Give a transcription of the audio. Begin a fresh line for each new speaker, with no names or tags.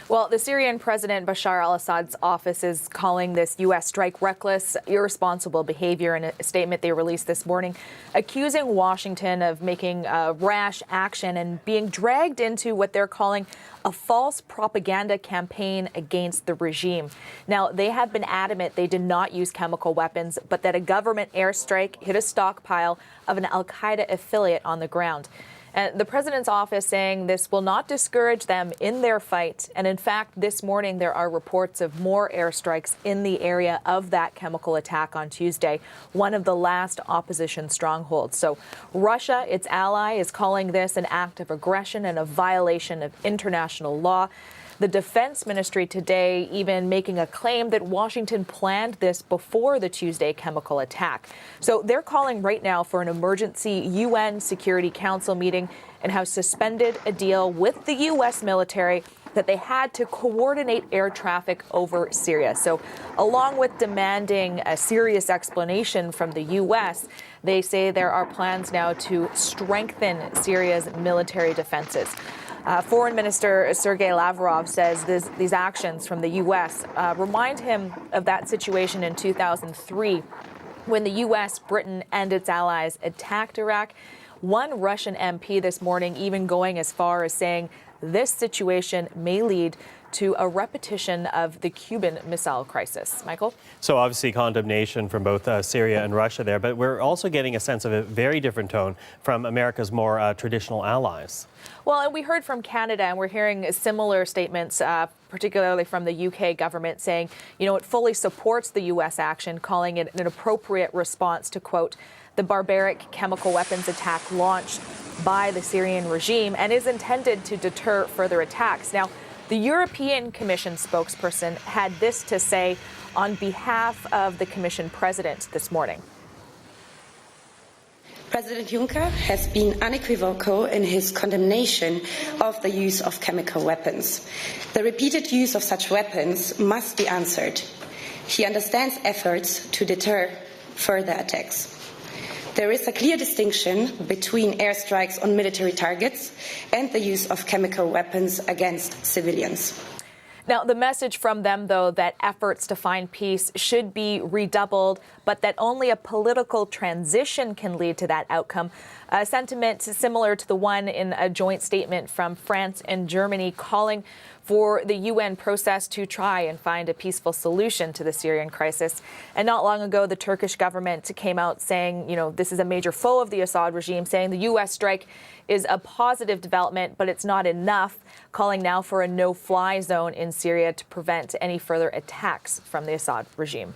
Well, the Syrian President Bashar al-Assad's office is calling this U.S. strike reckless, irresponsible behavior in a statement they released this morning, accusing Washington of making rash action and being dragged into what they're calling a false propaganda campaign against the regime. Now, they have been adamant they did not use chemical weapons, but that a government airstrike hit a stockpile of an al-Qaeda affiliate on the ground. And the president's office saying this will not discourage them in their fight. And in fact, this morning, there are reports of more airstrikes in the area of that chemical attack on Tuesday, one of the last opposition strongholds. So Russia, its ally, is calling this an act of aggression and a violation of international law. The Defense Ministry today even making a claim that Washington planned this before the Tuesday chemical attack. So they're calling right now for an emergency UN Security Council meeting and have suspended a deal with the U.S. military that they had to coordinate air traffic over Syria. So along with demanding a serious explanation from the U.S., they say there are plans now to strengthen Syria's military defenses. Foreign Minister Sergei Lavrov says these actions from the U.S. Remind him of that situation in 2003 when the U.S., Britain, and its allies attacked Iraq. One Russian MP this morning even going as far as saying this situation may lead to a repetition of the Cuban Missile Crisis. Michael?
So obviously condemnation from both Syria and Russia there, but we're also getting a sense of a very different tone from America's more traditional allies.
Well, and we heard from Canada, and we're hearing similar statements, particularly from the UK government, saying, it fully supports the U.S. action, calling it an appropriate response to, quote, the barbaric chemical weapons attack launched by the Syrian regime and is intended to deter further attacks. Now, the European Commission spokesperson had this to say on behalf of the Commission president this morning.
President Juncker has been unequivocal in his condemnation of the use of chemical weapons. The repeated use of such weapons must be answered. He understands efforts to deter further attacks. There is a clear distinction between airstrikes on military targets and the use of chemical weapons against civilians.
Now, the message from them, though, that efforts to find peace should be redoubled, but that only a political transition can lead to that outcome. A sentiment similar to the one in a joint statement from France and Germany calling for the UN process to try and find a peaceful solution to the Syrian crisis. And not long ago, the Turkish government came out saying, this is a major foe of the Assad regime, saying the U.S. strike is a positive development, but it's not enough, calling now for a no-fly zone in Syria to prevent any further attacks from the Assad regime.